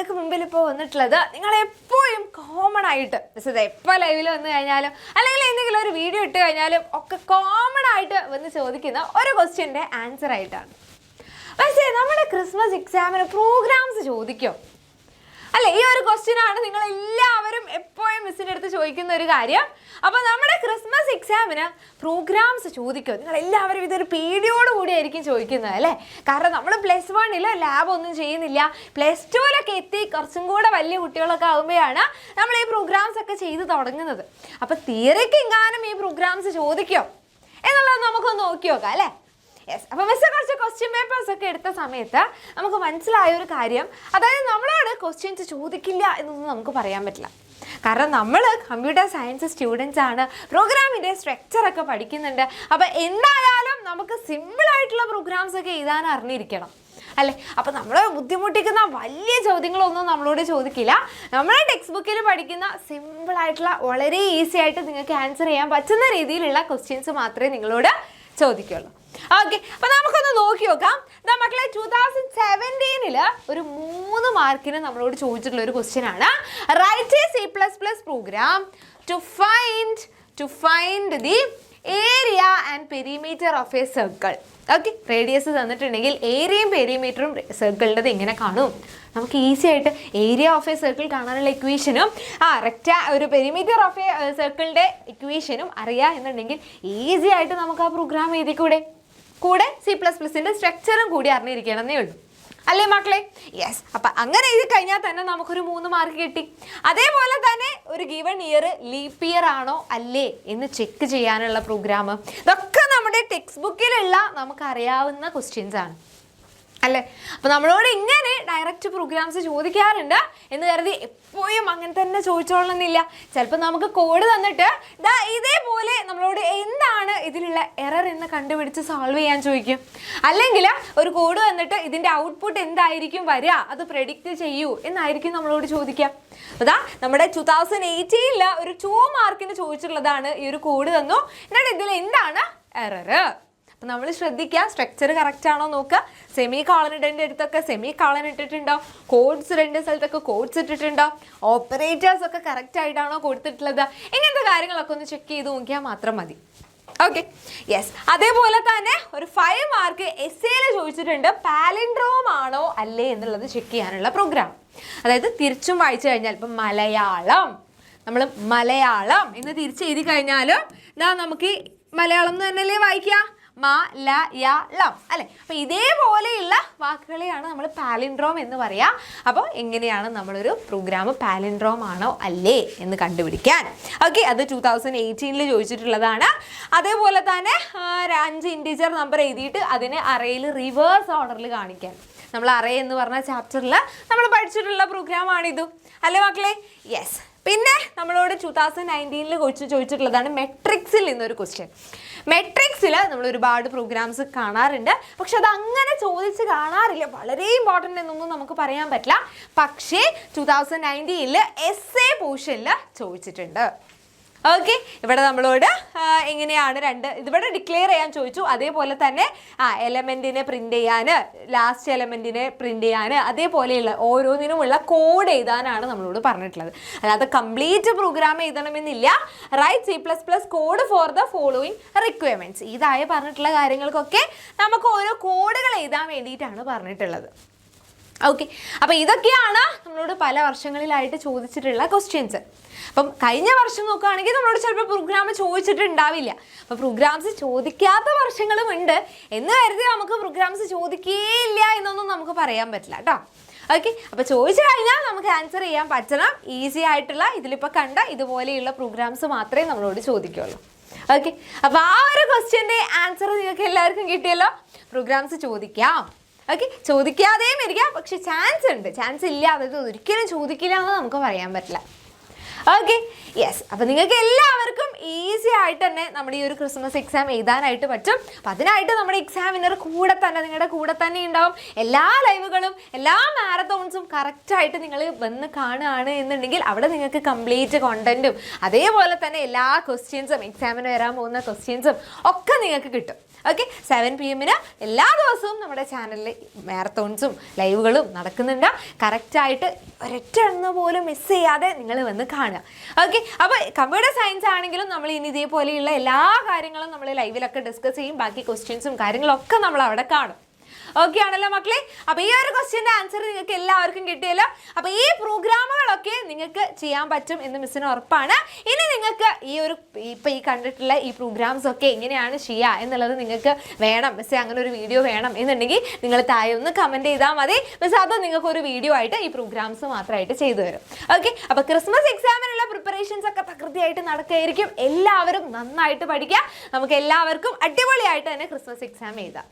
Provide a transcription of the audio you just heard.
നിങ്ങൾക്ക് മുമ്പിൽ ഇപ്പോൾ വന്നിട്ടുള്ളത് നിങ്ങൾ എപ്പോഴും കോമൺ ആയിട്ട് എപ്പോൾ ലൈവിൽ വന്നു കഴിഞ്ഞാലും അല്ലെങ്കിൽ എന്തെങ്കിലും ഒരു വീഡിയോ ഇട്ട് കഴിഞ്ഞാലും ഒക്കെ കോമൺ ആയിട്ട് വന്ന് ചോദിക്കുന്ന ഒരു ക്വസ്റ്റ്യൻ്റെ ആൻസർ ആയിട്ടാണ്. പക്ഷേ നമ്മുടെ ക്രിസ്മസ് എക്സാമിന് പ്രോഗ്രാംസ് ചോദിക്കും അല്ലേ? ഈ ഒരു ക്വസ്റ്റ്യനാണ് നിങ്ങൾ എല്ലാവരും എപ്പോഴും മിസ്സിൻ്റെ അടുത്ത് ചോദിക്കുന്ന ഒരു കാര്യം. അപ്പോൾ നമ്മുടെ ക്രിസ്മസ് എക്സാമിന് പ്രോഗ്രാംസ് ചോദിക്കും. നിങ്ങൾ എല്ലാവരും ഇതൊരു പേടിയോടുകൂടി ആയിരിക്കും ചോദിക്കുന്നത് അല്ലേ? കാരണം നമ്മൾ +1 ലാബ് ഒന്നും ചെയ്യുന്നില്ല, +2 എത്തി കുറച്ചും കൂടെ വലിയ കുട്ടികളൊക്കെ ആകുമ്പോഴാണ് നമ്മൾ ഈ പ്രോഗ്രാംസ് ഒക്കെ ചെയ്ത് തുടങ്ങുന്നത്. അപ്പോൾ തിയറിക്ക് എങ്ങാനും ഈ പ്രോഗ്രാംസ് ചോദിക്കും എന്നുള്ളത് നമുക്കൊന്ന് നോക്കി നോക്കാം അല്ലേ? യെസ്. അപ്പോൾ മിസ് കുറച്ച് ക്വസ്റ്റ്യൻ പേപ്പേഴ്സ് ഒക്കെ എടുത്ത സമയത്ത് നമുക്ക് മനസ്സിലായ ഒരു കാര്യം, അതായത് നമ്മളോട് ക്വസ്റ്റ്യൻസ് ചോദിക്കില്ല എന്നൊന്നും നമുക്ക് പറയാൻ പറ്റില്ല. കാരണം നമ്മൾ കമ്പ്യൂട്ടർ സയൻസ് സ്റ്റുഡൻസ് ആണ്, പ്രോഗ്രാമിൻ്റെ സ്ട്രക്ചറൊക്കെ പഠിക്കുന്നുണ്ട്. അപ്പോൾ എന്തായാലും നമുക്ക് സിമ്പിളായിട്ടുള്ള പ്രോഗ്രാംസ് ഒക്കെ എഴുതാൻ അറിഞ്ഞിരിക്കണം അല്ലേ? അപ്പോൾ നമ്മൾ ബുദ്ധിമുട്ടിക്കുന്ന വലിയ ചോദ്യങ്ങളൊന്നും നമ്മളോട് ചോദിക്കില്ല. നമ്മുടെ ടെക്സ്റ്റ് ബുക്കിൽ പഠിക്കുന്ന സിമ്പിളായിട്ടുള്ള വളരെ ഈസി ആയിട്ട് നിങ്ങൾക്ക് ആൻസർ ചെയ്യാൻ പറ്റുന്ന രീതിയിലുള്ള ക്വസ്റ്റ്യൻസ് മാത്രമേ നിങ്ങളോട് ചോദിക്കുള്ളൂ. ഓക്കെ, അപ്പോൾ നമുക്കൊന്ന് നോക്കി നോക്കാം. മക്കളെ 2017 ഒരു 3 മാർക്കിന് നമ്മളോട് ചോദിച്ചിട്ടുള്ള ഒരു ക്വസ്റ്റ്യൻ ആണ്. Write a C++ program to find the area and perimeter of a circle. Okay, radius തന്നിട്ടുണ്ടെങ്കിൽ ഏരിയയും പെരിമീറ്ററും സർക്കിളിൻ്റെത് എങ്ങനെ കാണും? നമുക്ക് ഈസി ആയിട്ട് ഏരിയ ഓഫ് എ സർക്കിൾ കാണാനുള്ള ഇക്വേഷനും ഒരു പെരിമീറ്റർ ഓഫ് എ സർക്കിളിൻ്റെ ഇക്വേഷനും അറിയാം എന്നുണ്ടെങ്കിൽ ഈസി ആയിട്ട് നമുക്ക് ആ പ്രോഗ്രാം എഴുതിക്കൂടെ? കൂടെ C++ൻ്റെ സ്ട്രക്ചറും കൂടി അറിഞ്ഞിരിക്കണമെന്നേ ഉള്ളൂ അല്ലേ മക്കളെ? യെസ്. അപ്പം അങ്ങനെ എഴുതി കഴിഞ്ഞാൽ തന്നെ നമുക്കൊരു 3 മാർക്ക് കിട്ടി. അതേപോലെ തന്നെ ഒരു ഗിവൺ ഇയർ ലീപ്പ് ഇയർ ആണോ അല്ലേ എന്ന് ചെക്ക് ചെയ്യാനുള്ള പ്രോഗ്രാം, ഇതൊക്കെ നമ്മുടെ ടെക്സ്റ്റ് ബുക്കിലുള്ള നമുക്കറിയാവുന്ന ക്വസ്റ്റ്യൻസ് ആണ് അല്ലേ? അപ്പോൾ നമ്മളോട് ഇങ്ങനെ ഡയറക്റ്റ് പ്രോഗ്രാംസ് ചോദിക്കാറുണ്ട് എന്ന് കരുതി എപ്പോഴും അങ്ങനെ തന്നെ ചോദിച്ചോളണമെന്നില്ല. ചിലപ്പോൾ നമുക്ക് കോഡ് തന്നിട്ട് ഇതേപോലെ നമ്മളോട് എന്താണ് ഇതിലുള്ള എറർ എന്ന് കണ്ടുപിടിച്ച് സോൾവ് ചെയ്യാൻ ചോദിക്കും. അല്ലെങ്കിൽ ഒരു കോഡ് തന്നിട്ട് ഇതിൻ്റെ ഔട്ട്പുട്ട് എന്തായിരിക്കും വരിക അത് പ്രെഡിക്റ്റ് ചെയ്യൂ എന്നായിരിക്കും നമ്മളോട് ചോദിക്കാം. അതാ നമ്മുടെ 2018 ഒരു 2 മാർക്കിന് ചോദിച്ചിട്ടുള്ളതാണ്. ഈ ഒരു കോഡ് തന്നു, എന്നിട്ട് ഇതിൽ എന്താണ് എറർ? അപ്പോൾ നമ്മൾ ശ്രദ്ധിക്കുക, സ്ട്രക്ചർ കറക്റ്റ് ആണോ നോക്കുക. സെമി കോളൻ ഇടേണ്ട അടുത്തൊക്കെ സെമി കോളൻ ഇട്ടിട്ടുണ്ടോ, കോഡ്സ് ഇടേണ്ട സ്ഥലത്തൊക്കെ കോഡ്സ് ഇട്ടിട്ടുണ്ടോ, ഓപ്പറേറ്റേഴ്സ് ഒക്കെ കറക്റ്റ് ആയിട്ടാണോ കൊടുത്തിട്ടുള്ളത്, ഇങ്ങനത്തെ കാര്യങ്ങളൊക്കെ ഒന്ന് ചെക്ക് ചെയ്ത് നോക്കിയാൽ മാത്രം മതി. Okay, yes. അതേപോലെ തന്നെ ഒരു 5 മാർക്ക് എസ്സേയിൽ ചോദിച്ചിട്ടുണ്ട്, പാലിൻഡ്രോം ആണോ അല്ലേ എന്നുള്ളത് ചെക്ക് ചെയ്യാനുള്ള പ്രോഗ്രാം. അതായത് തിരിച്ചും വായിച്ചു കഴിഞ്ഞാൽ ഇപ്പം നമ്മൾ മലയാളം എന്ന് തിരിച്ച് എഴുതി കഴിഞ്ഞാലും നമുക്ക് മലയാളം എന്ന് തന്നെയല്ലേ വായിക്കുക, മലയാളം അല്ലേ? അപ്പോൾ ഇതേപോലെയുള്ള വാക്കുകളെയാണ് നമ്മൾ പാലിൻഡ്രോം എന്ന് പറയുക. അപ്പോൾ എങ്ങനെയാണ് നമ്മളൊരു പ്രോഗ്രാം പാലിൻഡ്രോം ആണോ അല്ലേ എന്ന് കണ്ടുപിടിക്കാൻ? ഓക്കെ, അത് 2018 ചോദിച്ചിട്ടുള്ളതാണ്. അതേപോലെ തന്നെ 5 ഇൻറ്റിജർ നമ്പർ എഴുതിയിട്ട് അതിനെ അറേയിൽ റിവേഴ്സ് ഓർഡറിൽ കാണിക്കാൻ. നമ്മൾ അറേ എന്ന് പറഞ്ഞ ചാപ്റ്ററിൽ നമ്മൾ പഠിച്ചിട്ടുള്ള പ്രോഗ്രാമാണിത് അല്ലേ മക്കളെ? യെസ്. പിന്നെ നമ്മളോട് 2019 ചോദിച്ചിട്ടുള്ളതാണ് മെട്രിക്സിൽ നിന്നൊരു ക്വസ്റ്റ്യൻ. മെട്രിക്സിൽ നമ്മൾ ഒരുപാട് പ്രോഗ്രാംസ് കാണാറുണ്ട്, പക്ഷെ അത് അങ്ങനെ ചോദിച്ച് കാണാറില്ല. വളരെ ഇമ്പോർട്ടൻ്റ് എന്നൊന്നും നമുക്ക് പറയാൻ പറ്റില്ല. പക്ഷേ 2019 എസ്സേ പോർഷനിൽ ചോദിച്ചിട്ടുണ്ട്. ഓക്കെ, ഇവിടെ നമ്മളോട് എങ്ങനെയാണ് ഇതിവിടെ ഡിക്ലെയർ ചെയ്യാൻ ചോദിച്ചു. അതേപോലെ തന്നെ എലമെൻറ്റിനെ പ്രിൻ്റ് ചെയ്യാൻ, ലാസ്റ്റ് എലമെൻറ്റിനെ പ്രിൻ്റ് ചെയ്യാൻ, അതേപോലെയുള്ള ഓരോന്നിനുമുള്ള കോഡ് എഴുതാനാണ് നമ്മളോട് പറഞ്ഞിട്ടുള്ളത്. അല്ലാതെ കംപ്ലീറ്റ് പ്രോഗ്രാം എഴുതണമെന്നില്ല. Write C++ code for the following requirements, ഇതായി പറഞ്ഞിട്ടുള്ള കാര്യങ്ങൾക്കൊക്കെ നമുക്ക് ഓരോ കോഡുകൾ എഴുതാൻ വേണ്ടിയിട്ടാണ് പറഞ്ഞിട്ടുള്ളത്. ഓക്കെ, അപ്പോൾ ഇതൊക്കെയാണ് നമ്മളോട് പല വർഷങ്ങളിലായിട്ട് ചോദിച്ചിട്ടുള്ള ക്വസ്റ്റ്യൻസ്. അപ്പം കഴിഞ്ഞ വർഷം നോക്കുകയാണെങ്കിൽ നമ്മളോട് ചിലപ്പോൾ പ്രോഗ്രാം ചോദിച്ചിട്ടുണ്ടാവില്ല. അപ്പോൾ പ്രോഗ്രാംസ് ചോദിക്കാത്ത വർഷങ്ങളും ഉണ്ട് എന്ന് കരുതി നമുക്ക് പ്രോഗ്രാംസ് ചോദിക്കുകയില്ല എന്നൊന്നും നമുക്ക് പറയാൻ പറ്റില്ല കേട്ടോ. ഓക്കെ, അപ്പോൾ ചോദിച്ചു കഴിഞ്ഞാൽ നമുക്ക് ആൻസർ ചെയ്യാൻ പറ്റണം. ഈസി ആയിട്ടുള്ള ഇതിലിപ്പോൾ കണ്ട ഇതുപോലെയുള്ള പ്രോഗ്രാംസ് മാത്രമേ നമ്മളോട് ചോദിക്കുകയുള്ളൂ. ഓക്കെ, അപ്പോൾ ആ ഒരു ക്വസ്റ്റ്യൻ്റെ ആൻസർ നിങ്ങൾക്ക് എല്ലാവർക്കും കിട്ടിയല്ലോ. പ്രോഗ്രാംസ് ചോദിക്കാം. ഓക്കെ, ചോദിക്കാതെയും ഇരിക്കാം, പക്ഷെ ചാൻസ് ഇല്ല, അതായത് ഒരിക്കലും ചോദിക്കില്ല എന്ന് നമുക്ക് പറയാൻ പറ്റില്ല. Okay, yes. അപ്പോൾ നിങ്ങൾക്ക് എല്ലാവർക്കും ഈസി ആയിട്ട് തന്നെ നമ്മുടെ ഈ ഒരു ക്രിസ്മസ് എക്സാം എഴുതാനായിട്ട് പറ്റും. അപ്പോൾ അതിനായിട്ട് നമ്മുടെ എക്സാമിനർ നിങ്ങളുടെ കൂടെ തന്നെ ഉണ്ടാവും. എല്ലാ ലൈവുകളും എല്ലാ മാരത്തോൺസും കറക്റ്റായിട്ട് നിങ്ങൾ വന്ന് കാണുകയാണ് എന്നുണ്ടെങ്കിൽ അവിടെ നിങ്ങൾക്ക് കംപ്ലീറ്റ് കോണ്ടന്റും അതേപോലെ തന്നെ എല്ലാ ക്വസ്റ്റ്യൻസും എക്സാമിന് വരാൻ പോകുന്ന ക്വസ്റ്റ്യൻസും ഒക്കെ നിങ്ങൾക്ക് കിട്ടും. ഓക്കെ 7 PM എല്ലാ ദിവസവും നമ്മുടെ ചാനലിൽ മാരത്തോൺസും ലൈവുകളും നടക്കുന്നുണ്ട്. കറക്റ്റായിട്ട് ഒരൊറ്റ എണ്ണം പോലും മിസ് ചെയ്യാതെ നിങ്ങൾ വന്ന് കാണുക. ഓക്കെ, അപ്പോൾ കമ്പ്യൂട്ടർ സയൻസ് ആണെങ്കിലും നമ്മൾ ഇനി ഇതേപോലെയുള്ള എല്ലാ കാര്യങ്ങളും നമ്മൾ ലൈവിലൊക്കെ ഡിസ്കസ് ചെയ്യും. ബാക്കി ക്വസ്റ്റ്യൻസും കാര്യങ്ങളൊക്കെ നമ്മൾ അവിടെ കാണും. ഓക്കെ ആണല്ലോ മക്കളെ? അപ്പോൾ ഈ ഒരു ക്വസ്റ്റ്യൻ്റെ ആൻസർ നിങ്ങൾക്ക് എല്ലാവർക്കും കിട്ടിയല്ലോ. അപ്പോൾ ഈ പ്രോഗ്രാമുകളൊക്കെ നിങ്ങൾക്ക് ചെയ്യാൻ പറ്റും എന്ന് മിസ്സിന് ഉറപ്പാണ്. ഇനി നിങ്ങൾക്ക് ഈ കണ്ടിട്ടുള്ള ഈ പ്രോഗ്രാംസ് ഒക്കെ എങ്ങനെയാണ് ചെയ്യുക എന്നുള്ളത് നിങ്ങൾക്ക് വേണം, മിസ്സേ അങ്ങനെ ഒരു വീഡിയോ വേണം എന്നുണ്ടെങ്കിൽ നിങ്ങൾ താഴെ ഒന്ന് കമൻറ്റ് ചെയ്താൽ മതി. മിസ് അത് നിങ്ങൾക്ക് ഒരു വീഡിയോ ആയിട്ട് ഈ പ്രോഗ്രാംസ് മാത്രമായിട്ട് ചെയ്തു തരും. ഓക്കെ, അപ്പോൾ ക്രിസ്മസ് എക്സാമിനുള്ള പ്രിപ്പറേഷൻസ് ഒക്കെ തകൃതിയായിട്ട് നടക്കുകയായിരിക്കും. എല്ലാവരും നന്നായിട്ട് പഠിക്കുക. നമുക്ക് എല്ലാവർക്കും അടിപൊളിയായിട്ട് തന്നെ ക്രിസ്മസ് എക്സാം എഴുതാം.